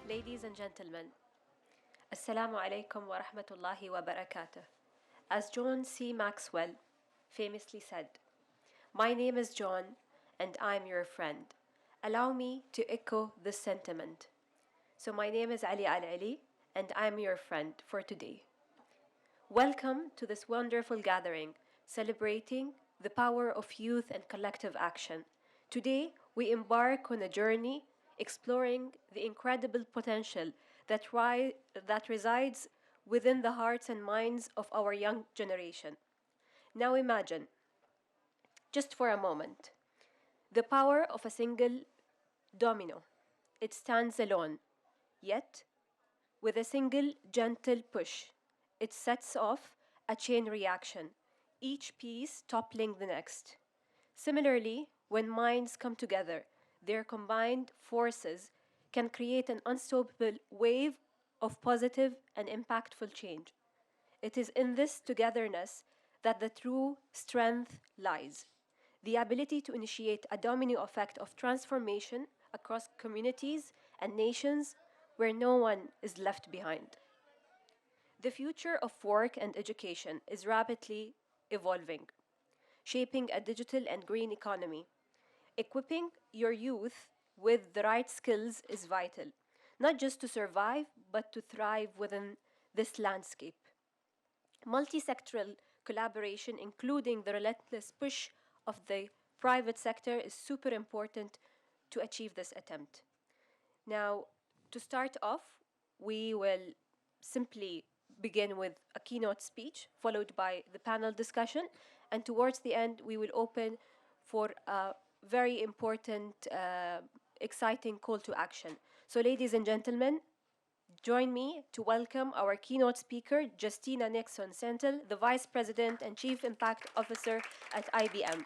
Ladies and gentlemen, Assalamu alaikum wa rahmatullahi wa barakatuh. As John C. Maxwell famously said, "My name is John and I'm your friend." Allow me to echo this sentiment. So my name is Ali Al-Ali and I'm your friend for today. Welcome to this wonderful gathering celebrating the power of youth and collective action. Today, we embark on a journey exploring the incredible potential that resides within the hearts and minds of our young generation. Now imagine, just for a moment, the power of a single domino. It stands alone, yet, with a single gentle push, it sets off a chain reaction, each piece toppling the next. Similarly, when minds come together, their combined forces can create an unstoppable wave of positive and impactful change. It is in this togetherness that the true strength lies. The ability to initiate a domino effect of transformation across communities and nations where no one is left behind. The future of work and education is rapidly evolving, shaping a digital and green economy. Equipping your youth with the right skills is vital, not just to survive, but to thrive within this landscape. Multi-sectoral collaboration, including the relentless push of the private sector, is super important to achieve this attempt. Now, to start off, we will simply begin with a keynote speech, followed by the panel discussion, and towards the end, we will open for a very important, exciting call to action. So, ladies and gentlemen, join me to welcome our keynote speaker, Justina Nixon-Saintil, the Vice President and Chief Impact Officer at IBM.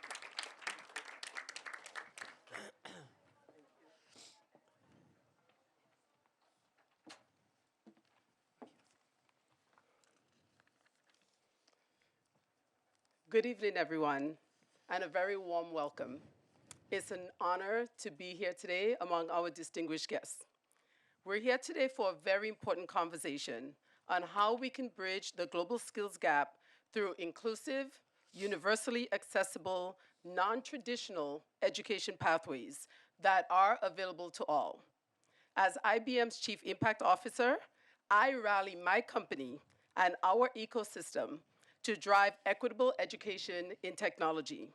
Good evening, everyone, and a very warm welcome. It's an honor to be here today among our distinguished guests. We're here today for a very important conversation on how we can bridge the global skills gap through inclusive, universally accessible, non-traditional education pathways that are available to all. As IBM's Chief Impact Officer, I rally my company and our ecosystem to drive equitable education in technology.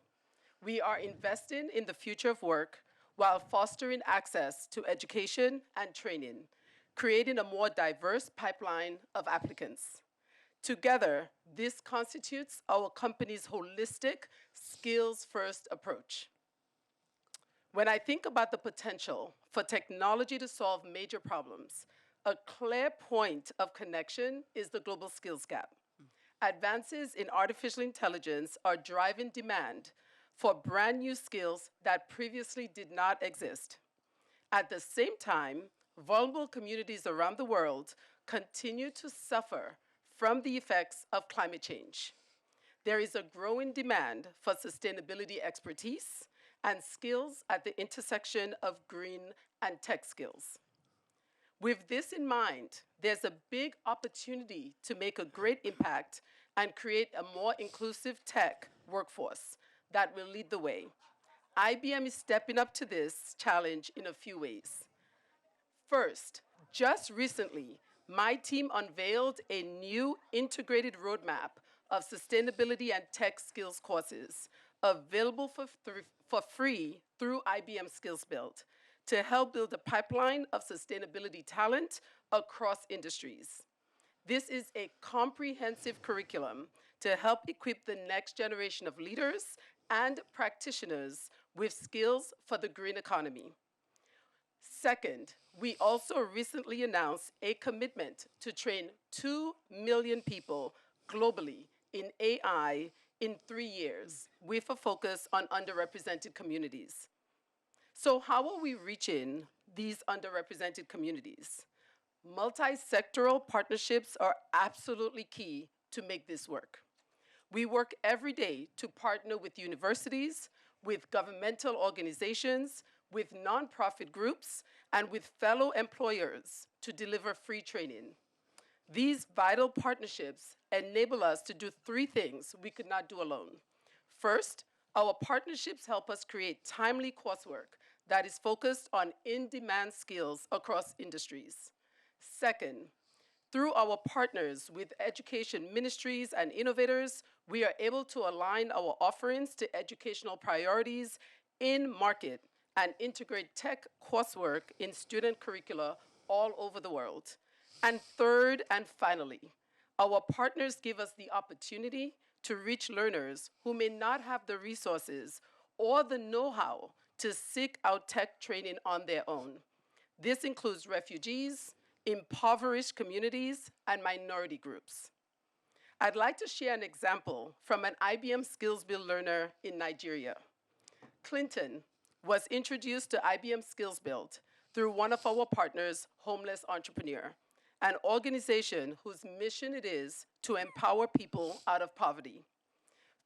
We are investing in the future of work while fostering access to education and training, creating a more diverse pipeline of applicants. Together, this constitutes our company's holistic, skills-first approach. When I think about the potential for technology to solve major problems, a clear point of connection is the global skills gap. Advances in artificial intelligence are driving demand for brand new skills that previously did not exist. At the same time, vulnerable communities around the world continue to suffer from the effects of climate change. There is a growing demand for sustainability expertise and skills at the intersection of green and tech skills. With this in mind, there's a big opportunity to make a great impact and create a more inclusive tech workforce that will lead the way. IBM is stepping up to this challenge in a few ways. First, just recently, my team unveiled a new integrated roadmap of sustainability and tech skills courses available for free through IBM Skills Build to help build a pipeline of sustainability talent across industries. This is a comprehensive curriculum to help equip the next generation of leaders and practitioners with skills for the green economy. Second, we also recently announced a commitment to train 2 million people globally in AI in 3 years, with a focus on underrepresented communities. So how are we reaching these underrepresented communities? Multi-sectoral partnerships are absolutely key to make this work. We work every day to partner with universities, with governmental organizations, with nonprofit groups, and with fellow employers to deliver free training. These vital partnerships enable us to do three things we could not do alone. First, our partnerships help us create timely coursework that is focused on in-demand skills across industries. Second, through our partners with education ministries and innovators, we are able to align our offerings to educational priorities in market and integrate tech coursework in student curricula all over the world. And third and finally, our partners give us the opportunity to reach learners who may not have the resources or the know-how to seek out tech training on their own. This includes refugees, impoverished communities, and minority groups. I'd like to share an example from an IBM Skills Build learner in Nigeria. Clinton was introduced to IBM Skills Build through one of our partners, Homeless Entrepreneur, an organization whose mission it is to empower people out of poverty.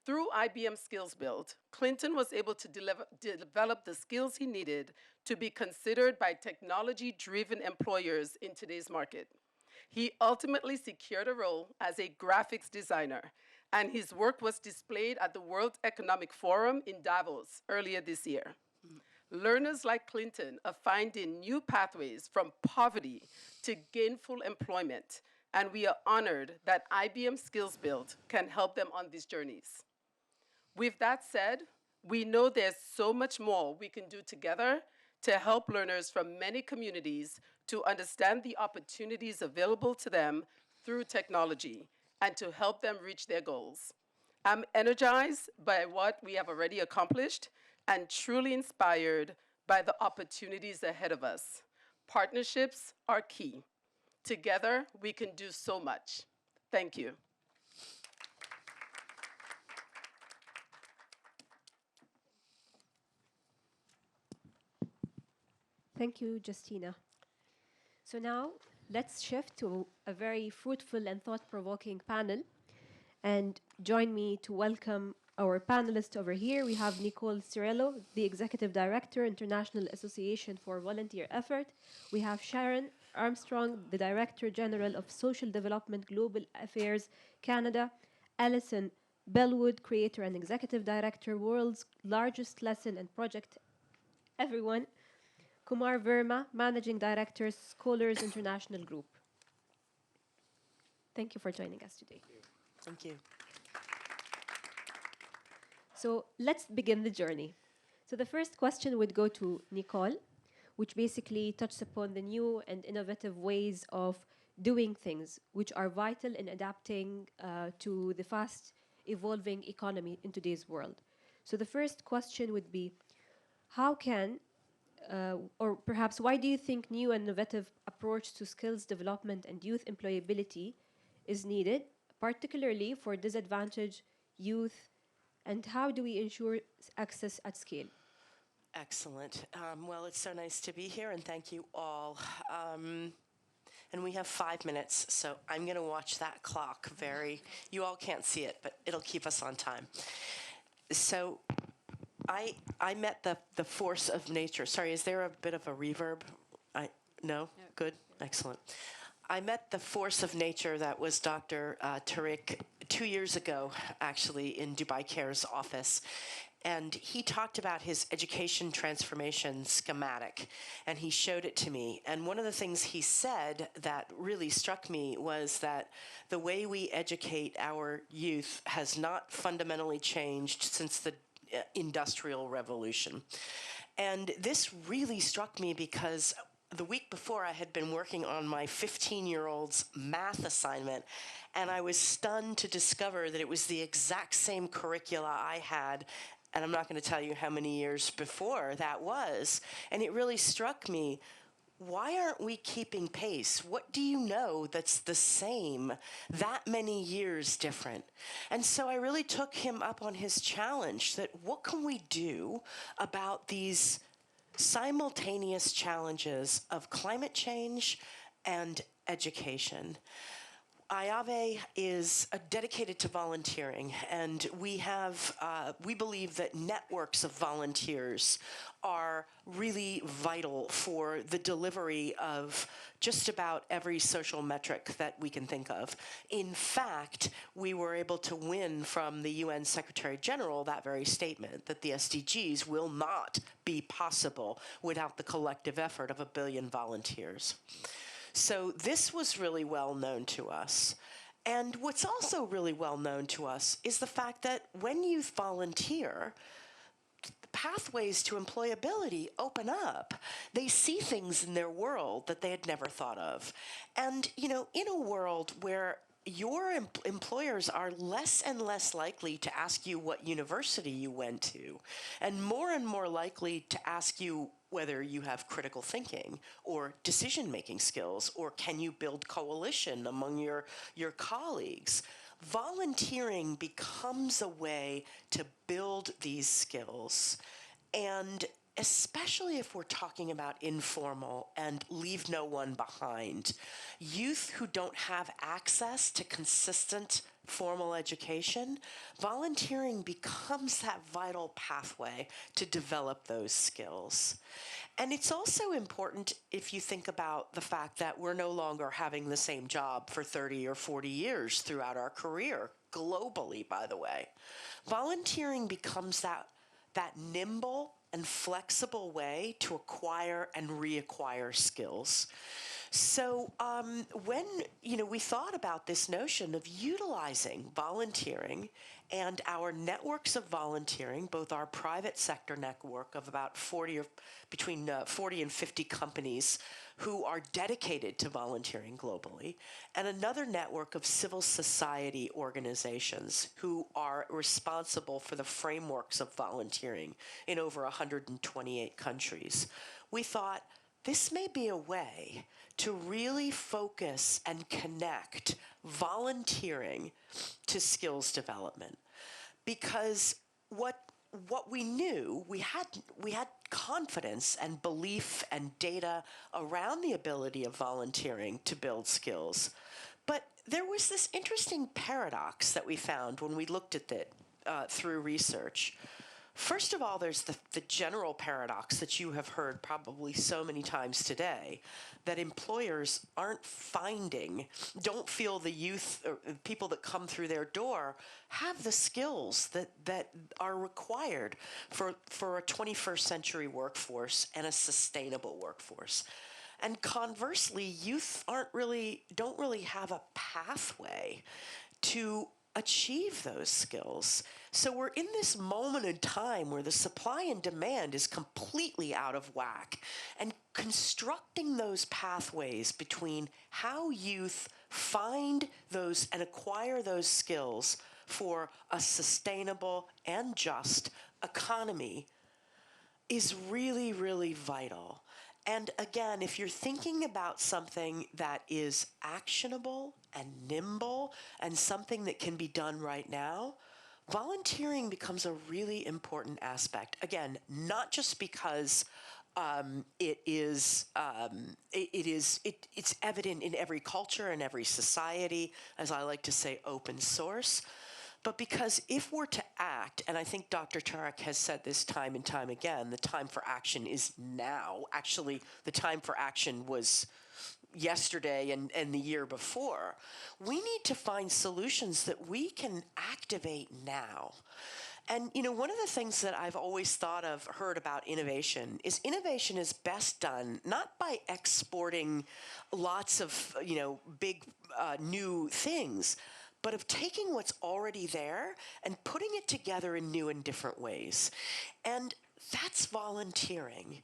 Through IBM Skills Build, Clinton was able to develop the skills he needed to be considered by technology-driven employers in today's market. He ultimately secured a role as a graphics designer, and his work was displayed at the World Economic Forum in Davos earlier this year. Learners like Clinton are finding new pathways from poverty to gainful employment, and we are honored that IBM Skills Build can help them on these journeys. With that said, we know there's so much more we can do together to help learners from many communities to understand the opportunities available to them through technology and to help them reach their goals. I'm energized by what we have already accomplished and truly inspired by the opportunities ahead of us. Partnerships are key. Together, we can do so much. Thank you. Thank you, Justina. So now, let's shift to a very fruitful and thought-provoking panel. And join me to welcome our panelists over here. We have Nichole Cirillo, the Executive Director, International Association for Volunteer Effort. We have Sharon Armstrong, the Director General of Social Development Global Affairs Canada. Alison, Bellwood, Creator and Executive Director, World's Largest Lesson and Project Everyone. Kumar Verma, Managing Director, Scholars International Group. Thank you for joining us today. Thank you. So let's begin the journey. So the first question would go to Nichole, which basically touches upon the new and innovative ways of doing things, which are vital in adapting to the fast evolving economy in today's world. So the first question would be, how can, or perhaps why do you think new and innovative approach to skills development and youth employability is needed, particularly for disadvantaged youth, and how do we ensure access at scale? Excellent. Well, it's so nice to be here, and thank you all. And we have 5 minutes, so I'm going to watch that clock you all can't see it, but it'll keep us on time. So I met the force of nature. Sorry, is there a bit of a reverb? No? Yeah. Good? Excellent. I met the force of nature that was Dr. Tariq 2 years ago, actually, in Dubai Care's office. And he talked about his education transformation schematic, and he showed it to me. And one of the things he said that really struck me was that the way we educate our youth has not fundamentally changed since the Industrial Revolution. And this really struck me because the week before, I had been working on my 15-year-old's math assignment, and I was stunned to discover that it was the exact same curricula I had, and I'm not going to tell you how many years before that was. And it really struck me, why aren't we keeping pace? What do you know that's the same, that many years different? And so I really took him up on his challenge that what can we do about these simultaneous challenges of climate change and education? IAVE is dedicated to volunteering, and we believe that networks of volunteers are really vital for the delivery of just about every social metric that we can think of. In fact, we were able to win from the UN Secretary General that very statement that the SDGs will not be possible without the collective effort of 1 billion volunteers. So this was really well known to us. And what's also really well known to us is the fact that when youth volunteer, pathways to employability open up. They see things in their world that they had never thought of. And, in a world where your employers are less and less likely to ask you what university you went to, and more likely to ask you whether you have critical thinking or decision-making skills, or can you build coalition among your colleagues. Volunteering becomes a way to build these skills, and especially if we're talking about informal and leave no one behind. Youth who don't have access to consistent formal education, volunteering becomes that vital pathway to develop those skills. And it's also important if you think about the fact that we're no longer having the same job for 30 or 40 years throughout our career, globally, by the way. Volunteering becomes that nimble and flexible way to acquire and reacquire skills. So when we thought about this notion of utilizing volunteering and our networks of volunteering, both our private sector network of about between 40 and 50 companies who are dedicated to volunteering globally, and another network of civil society organizations who are responsible for the frameworks of volunteering in over 128 countries, we thought this may be a way to really focus and connect volunteering to skills development. Because what we knew, we had confidence and belief and data around the ability of volunteering to build skills. But there was this interesting paradox that we found when we looked at it through research. First of all, there's the general paradox that you have heard probably so many times today, that employers don't feel the youth or people that come through their door have the skills that are required for a 21st century workforce and a sustainable workforce. And conversely, youth don't really have a pathway to achieve those skills. So we're in this moment in time where the supply and demand is completely out of whack, and constructing those pathways between how youth find those and acquire those skills for a sustainable and just economy is really, really vital. And again, if you're thinking about something that is actionable and nimble and something that can be done right now, volunteering becomes a really important aspect. Again, not just because it's evident in every culture and every society, as I like to say, open source, but because if we're to act, and I think Dr. Tarek has said this time and time again, the time for action is now. Actually, the time for action was yesterday and the year before. We need to find solutions that we can activate now. And, one of the things that I've always heard about innovation is best done not by exporting lots of, big new things, but of taking what's already there and putting it together in new and different ways. And that's volunteering.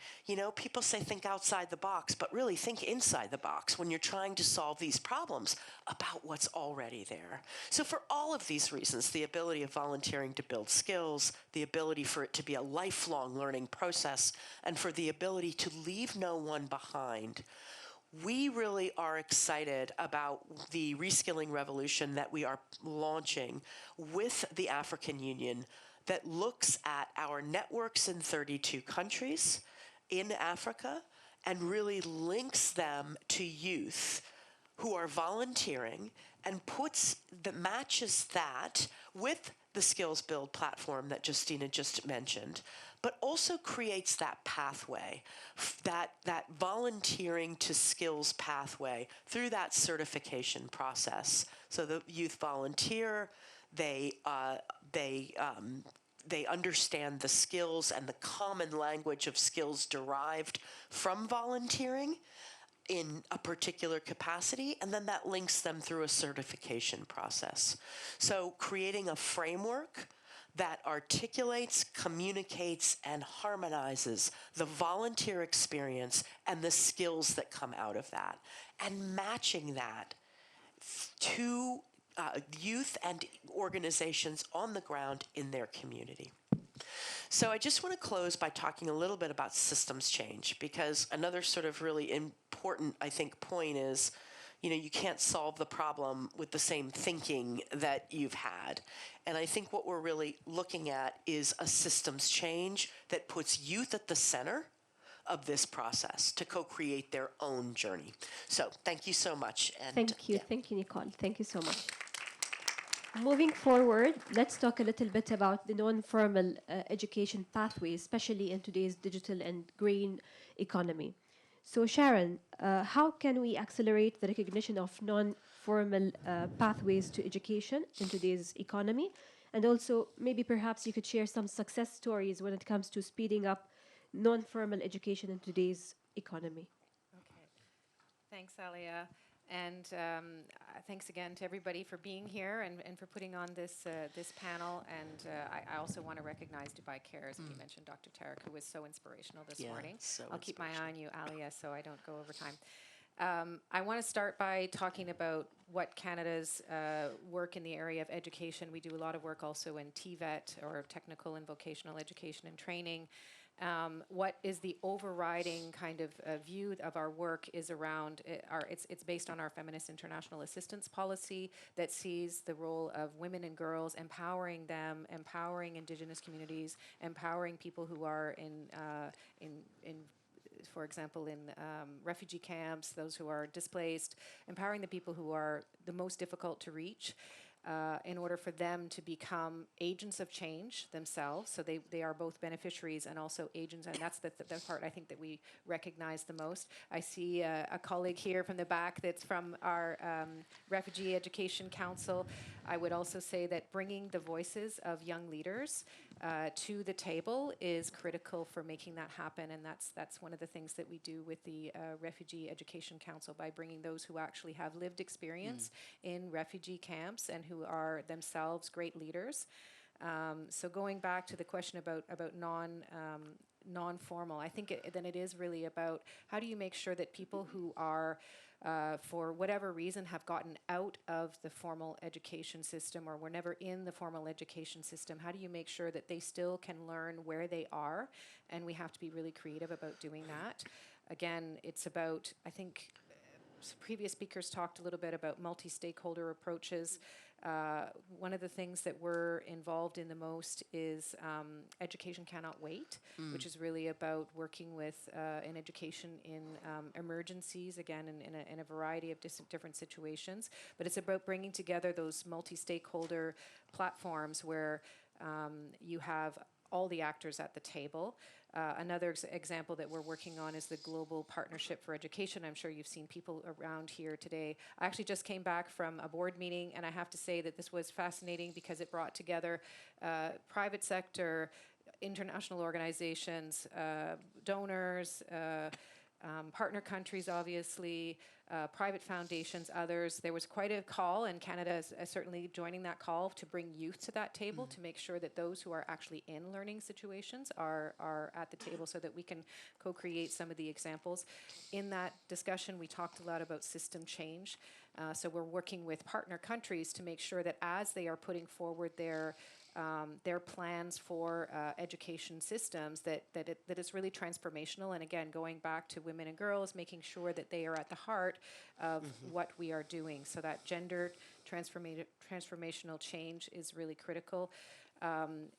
People say think outside the box, but really think inside the box when you're trying to solve these problems about what's already there. So for all of these reasons, the ability of volunteering to build skills, the ability for it to be a lifelong learning process, and for the ability to leave no one behind, we really are excited about the reskilling revolution that we are launching with the African Union that looks at our networks in 32 countries in Africa and really links them to youth who are volunteering and matches that with the skills build platform that Justina just mentioned, but also creates that pathway, that volunteering to skills pathway through that certification process. So the youth volunteer, they understand the skills and the common language of skills derived from volunteering in a particular capacity, and then that links them through a certification process. So creating a framework that articulates, communicates, and harmonizes the volunteer experience and the skills that come out of that, and matching that to youth and organizations on the ground in their community. So I just want to close by talking a little bit about systems change, because another sort of really important, I think, point is, you can't solve the problem with the same thinking that you've had. And I think what we're really looking at is a systems change that puts youth at the center of this process to co-create their own journey. So thank you so much. And Thank you, Nichole. Thank you so much. Moving forward, let's talk a little bit about the non-formal education pathway, especially in today's digital and green economy. So Sharon, how can we accelerate the recognition of non-formal pathways to education in today's economy? And also, maybe perhaps you could share some success stories when it comes to speeding up non-formal education in today's economy. Okay. Thanks, Alia. And thanks again to everybody for being here and for putting on this panel. And I also want to recognize Dubai Cares, and you mentioned Dr. Tarek, who was so inspirational this morning. So I'll keep my eye on you, Alia, so I don't go over time. I want to start by talking about what Canada's work in the area of education. We do a lot of work also in TVET, or technical and vocational education and training. What is the overriding kind of view of our work is around it's based on our Feminist International Assistance Policy that sees the role of women and girls, empowering them, empowering Indigenous communities, empowering people who are in for example, in refugee camps, those who are displaced, empowering the people who are the most difficult to reach. In order for them to become agents of change themselves. So they are both beneficiaries and also agents, and that's the part I think that we recognize the most. I see a colleague here from the back that's from our Refugee Education Council. I would also say that bringing the voices of young leaders to the table is critical for making that happen, and that's one of the things that we do with the Refugee Education Council, by bringing those who actually have lived experience in refugee camps and who are themselves great leaders. So going back to the question about non-formal, I think then it is really about how do you make sure that people who are for whatever reason have gotten out of the formal education system or were never in the formal education system, how do you make sure that they still can learn where they are? And we have to be really creative about doing that. Again, it's about, I think, previous speakers talked a little bit about multi-stakeholder approaches. One of the things that we're involved in the most is Education Cannot Wait, which is really about working with in education in emergencies, again, in a variety of different situations. But it's about bringing together those multi-stakeholder platforms where you have all the actors at the table. Another example that we're working on is the Global Partnership for Education. I'm sure you've seen people around here today. I actually just came back from a board meeting, and I have to say that this was fascinating because it brought together private sector, international organizations, donors, partner countries, obviously, private foundations, others. There was quite a call, and Canada is certainly joining that call to bring youth to that table, to make sure that those who are actually in learning situations are at the table so that we can co-create some of the examples. In that discussion, we talked a lot about system change. So we're working with partner countries to make sure that as they are putting forward their plans for education systems, that it's really transformational. And again, going back to women and girls, making sure that they are at the heart of what we are doing. So that gendered transformational change is really critical.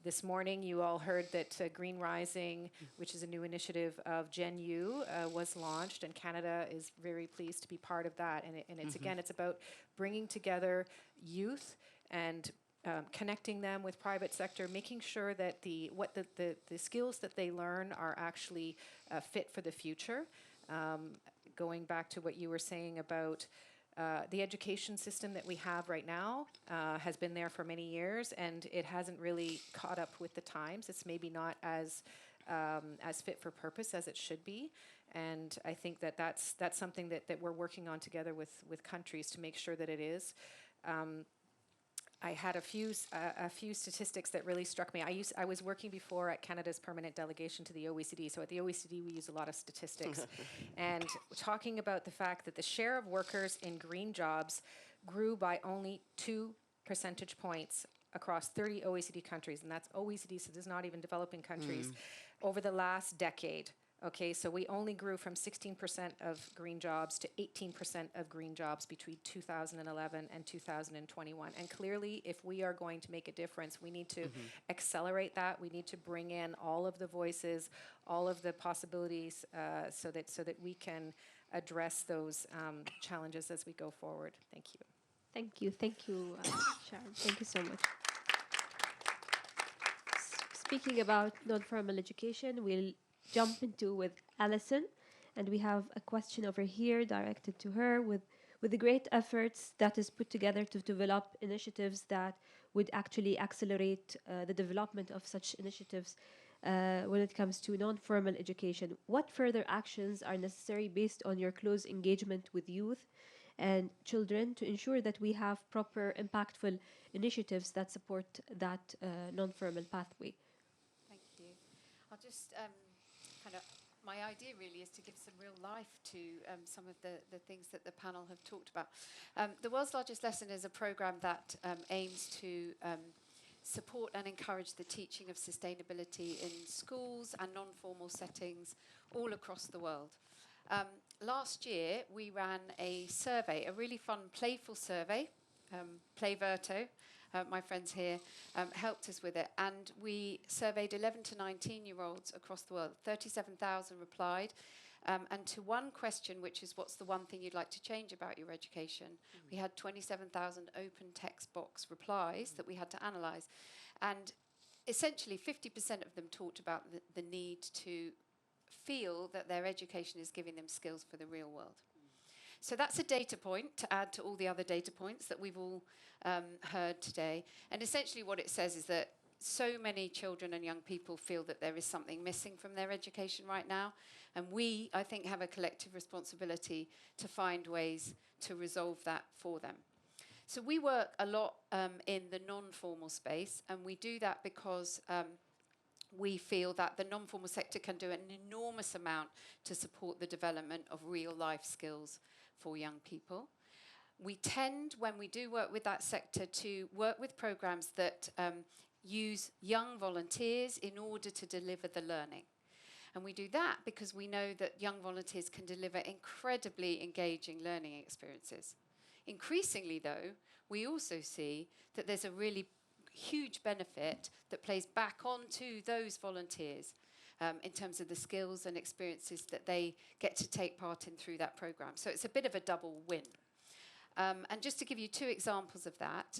This morning, you all heard that Green Rising, which is a new initiative of Gen U, was launched, and Canada is very pleased to be part of that. And it's again, it's about bringing together youth and connecting them with private sector, making sure that the skills that they learn are actually fit for the future. Going back to what you were saying about the education system that we have right now has been there for many years, and it hasn't really caught up with the times. It's maybe not as fit for purpose as it should be. And I think that that's something that we're working on together with countries to make sure that it is. I had a few statistics that really struck me. I was working before at Canada's permanent delegation to the OECD. So at the OECD, we use a lot of statistics. And talking about the fact that the share of workers in green jobs grew by only 2 percentage points across 30 OECD countries. And that's OECD, so this is not even developing countries, over the last decade. Okay, so we only grew from 16% of green jobs to 18% of green jobs between 2011 and 2021. And clearly, if we are going to make a difference, we need to accelerate that. We need to bring in all of the voices, all of the possibilities, so that we can address those challenges as we go forward. Thank you. Thank you, Sharon. Thank you so much. Speaking about non-formal education, we'll jump into with Alison, and we have a question over here directed to her. With the great efforts that is put together to develop initiatives that would actually accelerate the development of such initiatives when it comes to non-formal education, what further actions are necessary based on your close engagement with youth and children to ensure that we have proper impactful initiatives that support that non-formal pathway? Thank you. I'll just my idea really is to give some real life to some of the things that the panel have talked about. The World's Largest Lesson is a program that aims to support and encourage the teaching of sustainability in schools and non-formal settings all across the world. Last year, we ran a survey, a really fun, playful survey. Playverto, my friends here, helped us with it. And we surveyed 11 to 19-year-olds across the world. 37,000 replied. And to one question, which is, what's the one thing you'd like to change about your education? We had 27,000 open text box replies that we had to analyse. And essentially, 50% of them talked about the need to feel that their education is giving them skills for the real world. So that's a data point to add to all the other data points that we've all heard today. And essentially what it says is that so many children and young people feel that there is something missing from their education right now. And we, I think, have a collective responsibility to find ways to resolve that for them. So we work a lot in the non-formal space, and we do that because we feel that the non-formal sector can do an enormous amount to support the development of real-life skills for young people. We tend, when we do work with that sector, to work with programs that use young volunteers in order to deliver the learning. And we do that because we know that young volunteers can deliver incredibly engaging learning experiences. Increasingly, though, we also see that there's a really huge benefit that plays back onto those volunteers in terms of the skills and experiences that they get to take part in through that program. So it's a bit of a double win. And just to give you 2 examples of that,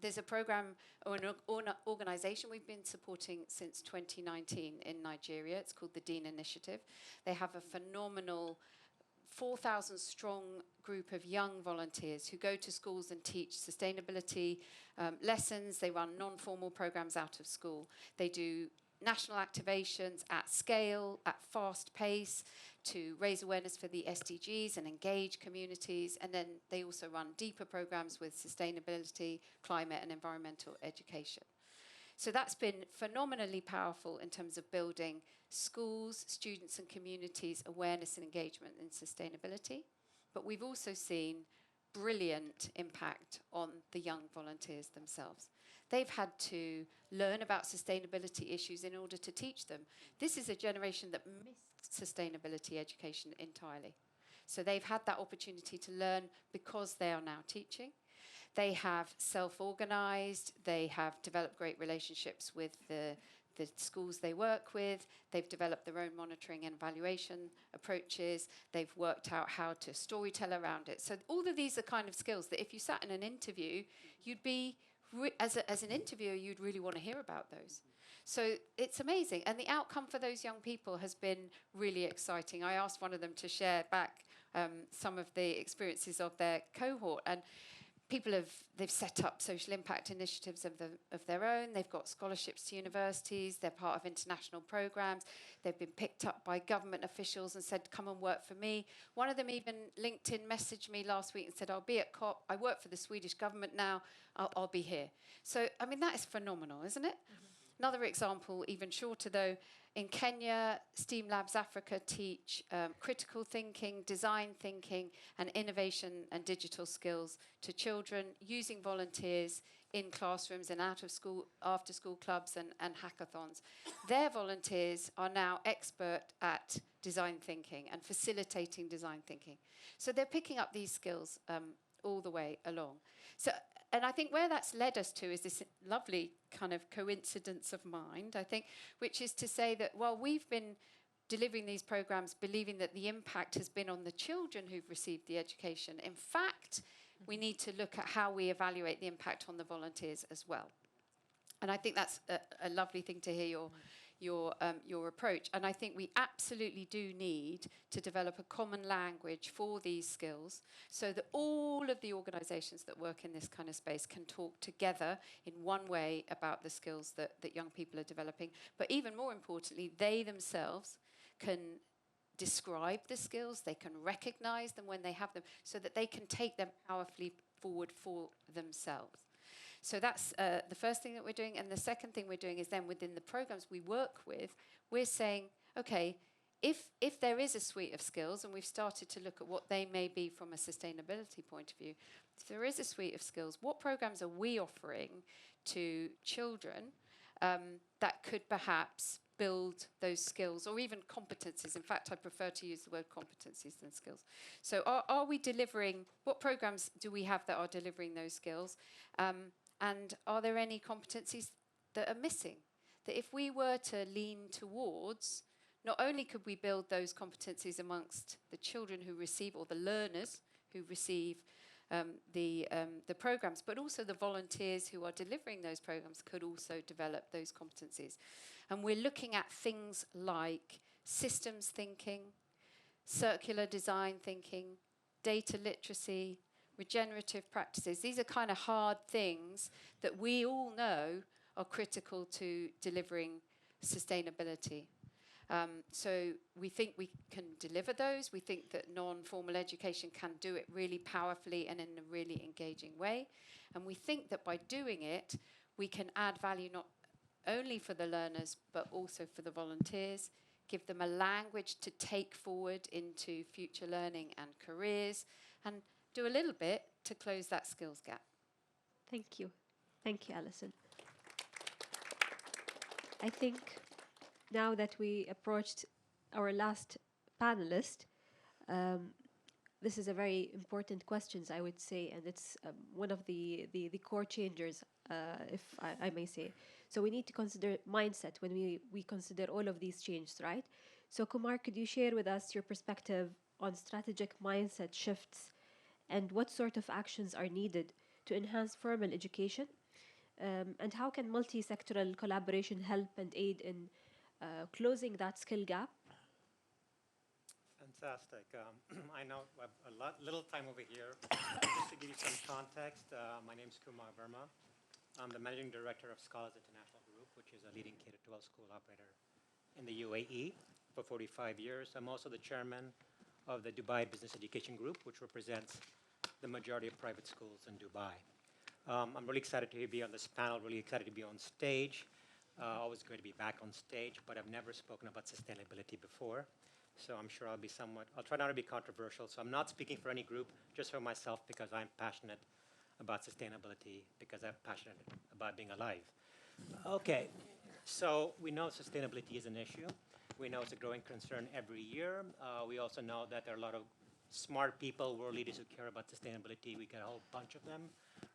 there's a program or an organization we've been supporting since 2019 in Nigeria. It's called the Dean Initiative. They have a phenomenal 4,000 strong group of young volunteers who go to schools and teach sustainability lessons. They run non-formal programs out of school. They do national activations at scale, at fast pace, to raise awareness for the SDGs and engage communities. And then they also run deeper programs with sustainability, climate and environmental education. So that's been phenomenally powerful in terms of building schools, students and communities' awareness and engagement in sustainability. But we've also seen brilliant impact on the young volunteers themselves. They've had to learn about sustainability issues in order to teach them. This is a generation that missed sustainability education entirely. So they've had that opportunity to learn because they are now teaching. They have self-organized, they have developed great relationships with the schools they work with, they've developed their own monitoring and evaluation approaches, they've worked out how to storytell around it. So all of these are kind of skills that if you sat in an interview, you'd be, as an interviewer, you'd really want to hear about those. So it's amazing. And the outcome for those young people has been really exciting. I asked one of them to share back some of the experiences of their cohort. And they've set up social impact initiatives of their own. They've got scholarships to universities. They're part of international programs. They've been picked up by government officials and said, come and work for me. One of them even LinkedIn messaged me last week and said, I'll be at COP. I work for the Swedish government now. I'll be here. So, I mean, that is phenomenal, isn't it? Another example, even shorter though, in Kenya, STEAM Labs Africa teach critical thinking, design thinking, and innovation and digital skills to children using volunteers in classrooms and out of school, after school clubs and hackathons. Their volunteers are now expert at design thinking and facilitating design thinking. So they're picking up these skills all the way along. So, and I think where that's led us to is this lovely kind of coincidence of mind, I think, which is to say that while we've been delivering these programs believing that the impact has been on the children who've received the education, in fact, we need to look at how we evaluate the impact on the volunteers as well. And I think that's a lovely thing to hear your approach. And I think we absolutely do need to develop a common language for these skills so that all of the organisations that work in this kind of space can talk together in one way about the skills that young people are developing. But even more importantly, they themselves can describe the skills, they can recognise them when they have them, so that they can take them powerfully forward for themselves. So that's the first thing that we're doing. And the second thing we're doing is then within the programs we work with, we're saying, okay, if there is a suite of skills, and we've started to look at what they may be from a sustainability point of view, if there is a suite of skills, what programs are we offering to children that could perhaps build those skills or even competencies? In fact, I prefer to use the word competencies than skills. So are we delivering, what programs do we have that are delivering those skills? And are there any competencies that are missing? That if we were to lean towards, not only could we build those competencies amongst the children who receive, or the learners who receive the programs, but also the volunteers who are delivering those programs could also develop those competencies. And we're looking at things like systems thinking, circular design thinking, data literacy, regenerative practices. These are kind of hard things that we all know are critical to delivering sustainability. So we think we can deliver those. We think that non-formal education can do it really powerfully and in a really engaging way. And we think that by doing it, we can add value not only for the learners, but also for the volunteers, give them a language to take forward into future learning and careers, and do a little bit to close that skills gap. Thank you. Thank you, Alison. I think now that we approached our last panelist, this is a very important question, I would say, and it's one of the core changers, if I may say. So we need to consider mindset when we consider all of these changes, right? So Kumar, could you share with us your perspective on strategic mindset shifts and what sort of actions are needed to enhance formal education? And how can multi-sectoral collaboration help and aid in closing that skill gap? Fantastic. I know I have a little time over here. Just to give you some context, my name is Kumar Verma. I'm the Managing Director of Scholars International Group, which is a leading K-12 school operator in the UAE for 45 years. I'm also the chairman of the Dubai Business Education Group, which represents the majority of private schools in Dubai. I'm really excited to be on this panel, really excited to be on stage. Always great to be back on stage, but I've never spoken about sustainability before. So I'm sure I'll try not to be controversial. So I'm not speaking for any group, just for myself, because I'm passionate about sustainability, because I'm passionate about being alive. Okay, so we know sustainability is an issue. We know it's a growing concern every year. We also know that there are a lot of smart people, world leaders who care about sustainability. We get a whole bunch of them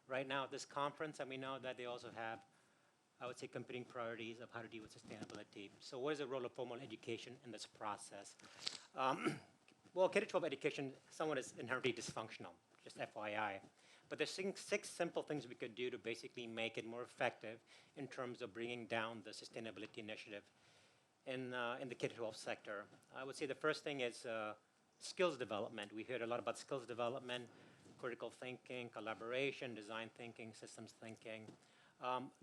right now at this conference, and we know that they also have, I would say, competing priorities of how to deal with sustainability. So what is the role of formal education in this process? Well, K-12 education somewhat is inherently dysfunctional, just FYI. But there's six simple things we could do to basically make it more effective in terms of bringing down the sustainability initiative in the K-12 sector. I would say the first thing is skills development. We heard a lot about skills development, critical thinking, collaboration, design thinking, systems thinking.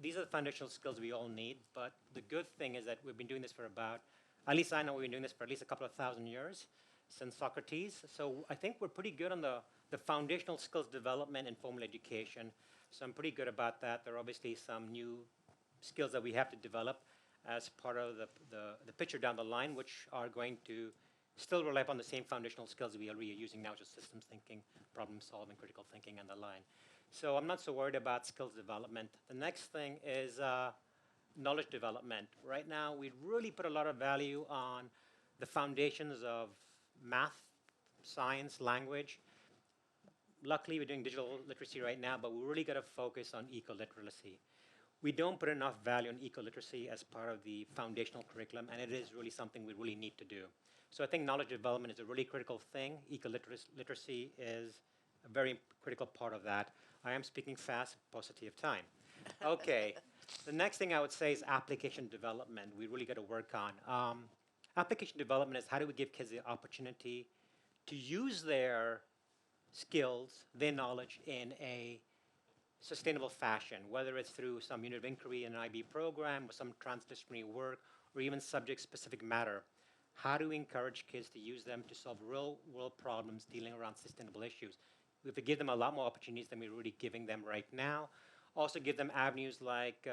These are the foundational skills we all need, but the good thing is that we've been doing this for about, at least I know we've been doing this for at least a couple of thousand years, since Socrates. So I think we're pretty good on the foundational skills development in formal education. So I'm pretty good about that. There are obviously some new skills that we have to develop as part of the picture down the line, which are going to still rely upon the same foundational skills we are using now, just systems thinking, problem solving, critical thinking, and the line. So I'm not so worried about skills development. The next thing is knowledge development. Right now, we really put a lot of value on the foundations of math, science, language. Luckily, we're doing digital literacy right now, but we really got to focus on eco-literacy. We don't put enough value on eco-literacy as part of the foundational curriculum, and it is really something we really need to do. So I think knowledge development is a really critical thing. Eco-literacy is a very critical part of that. I am speaking fast, paucity of time. Okay, the next thing I would say is application development. We really got to work on. Application development is how do we give kids the opportunity to use their skills, their knowledge in a sustainable fashion, whether it's through some unit of inquiry in an IB program or some transdisciplinary work or even subject-specific matter. How do we encourage kids to use them to solve real-world problems dealing around sustainable issues? We have to give them a lot more opportunities than we're really giving them right now. Also give them avenues like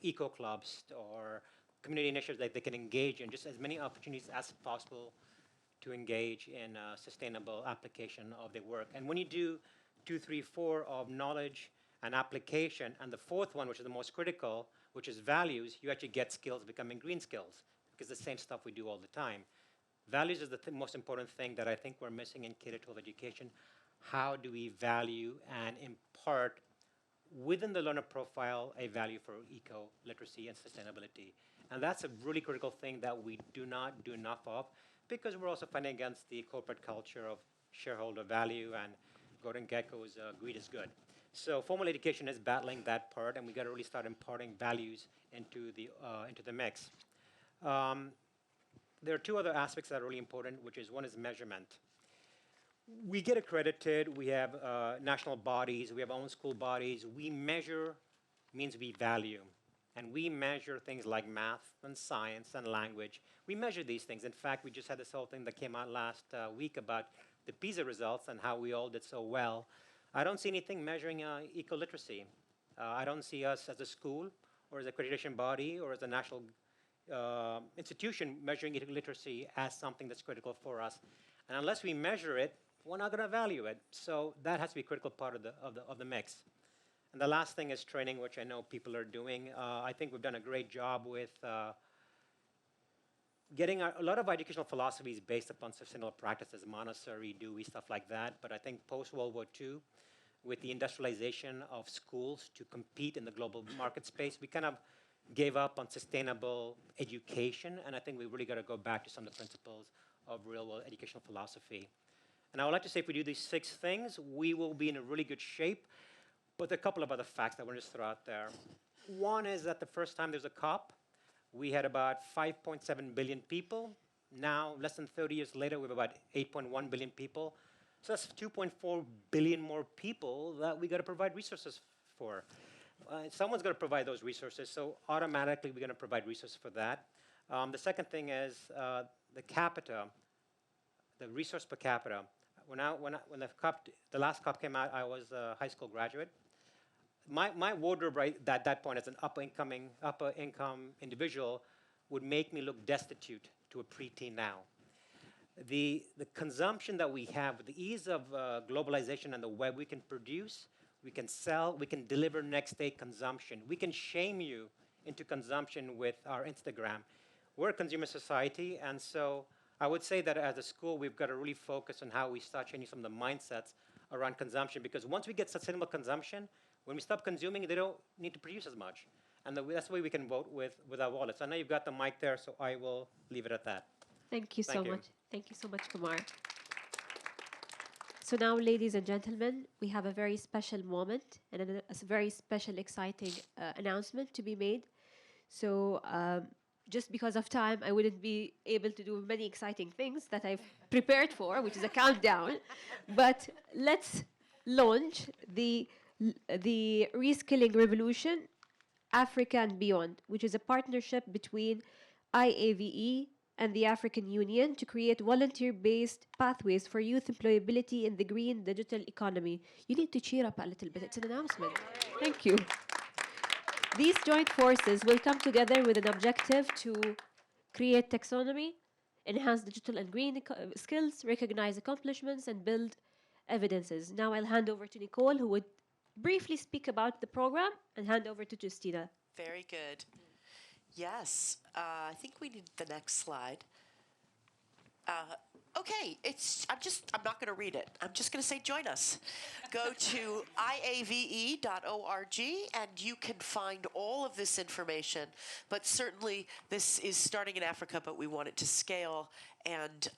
eco clubs or community initiatives that they can engage in, just as many opportunities as possible to engage in sustainable application of their work. And when you do 2, 3, 4 of knowledge and application, and the fourth one, which is the most critical, which is values, you actually get skills becoming green skills, because the same stuff we do all the time. Values is the most important thing that I think we're missing in K-12 education. How do we value and impart within the learner profile a value for eco-literacy and sustainability? And that's a really critical thing that we do not do enough of, because we're also fighting against the corporate culture of shareholder value and Gordon Gekko's greed is good. So formal education is battling that part, and we got to really start imparting values into the mix. There are two other aspects that are really important, which is one is measurement. We get accredited, we have national bodies, we have our own school bodies. We measure means we value. And we measure things like math and science and language. We measure these things. In fact, we just had this whole thing that came out last week about the PISA results and how we all did so well. I don't see anything measuring eco-literacy. I don't see us as a school or as an accreditation body or as a national institution measuring eco-literacy as something that's critical for us. And unless we measure it, we're not going to value it. So that has to be a critical part of the mix. And the last thing is training, which I know people are doing. I think we've done a great job with getting a lot of educational philosophies based upon sustainable practices, Montessori, Dewey, stuff like that. But I think post-World War II, with the industrialization of schools to compete in the global market space, we kind of gave up on sustainable education. And I think we really got to go back to some of the principles of real-world educational philosophy. And I would like to say if we do these 6 things, we will be in a really good shape. But there are a couple of other facts that I want to just throw out there. One is that the first time there's a COP, we had about 5.7 billion people. Now, less than 30 years later, we have about 8.1 billion people. So that's 2.4 billion more people that we got to provide resources for. Someone's got to provide those resources, so automatically we're going to provide resources for that. The second thing is the capita, the resource per capita. When the last COP came out, I was a high school graduate. My wardrobe right at that point as an upper income individual would make me look destitute to a preteen now. The consumption that we have, with the ease of globalization and the web, we can produce, we can sell, we can deliver next day consumption. We can shame you into consumption with our Instagram. We're a consumer society, and so I would say that as a school, we've got to really focus on how we start changing some of the mindsets around consumption, because once we get sustainable consumption, When we stop consuming, they don't need to produce as much. And that's the way we can vote with our wallets. I know you've got the mic there, so I will leave it at that. Thank you so Thank you. much. Thank you so much, Kumar. So now, ladies and gentlemen, we have a very special moment and a very special, exciting announcement to be made. So just because of time, I wouldn't be able to do many exciting things that I've prepared for, which is a countdown. But let's launch the Reskilling Revolution, Africa and Beyond, which is a partnership between IAVE and the African Union to create volunteer-based pathways for youth employability in the green digital economy. You need to cheer up a little bit. It's an announcement. Thank you. These joint forces will come together with an objective to create taxonomy, enhance digital and green skills, recognize accomplishments, and build evidences. Now I'll hand over to Nichole, who would briefly speak about the program, and hand over to Justina. Very good. Yes, I think we need the next slide. Okay, I'm not going to read it. I'm just going to say join us. Go to iave.org and you can find all of this information. But certainly this is starting in Africa, but we want it to scale. And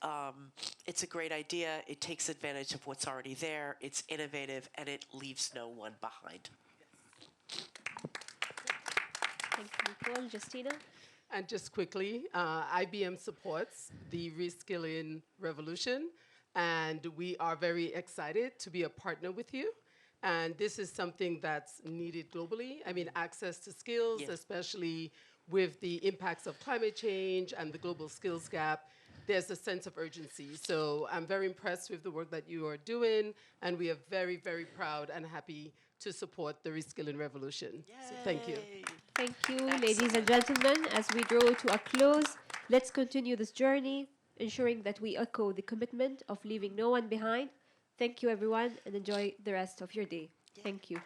it's a great idea. It takes advantage of what's already there. It's innovative and it leaves no one behind. Thank you, Nichole. Justina? And just quickly, IBM supports the Reskilling Revolution, and we are very excited to be a partner with you. And this is something that's needed globally. I mean, access to skills, especially with the impacts of climate change and the global skills gap, there's a sense of urgency. So I'm very impressed with the work that you are doing, and we are very, very proud and happy to support the Reskilling Revolution. So thank you. Thank you, ladies and gentlemen. As we draw to a close, let's continue this journey, ensuring that we echo the commitment of leaving no one behind. Thank you, everyone, and enjoy the rest of your day. Thank you.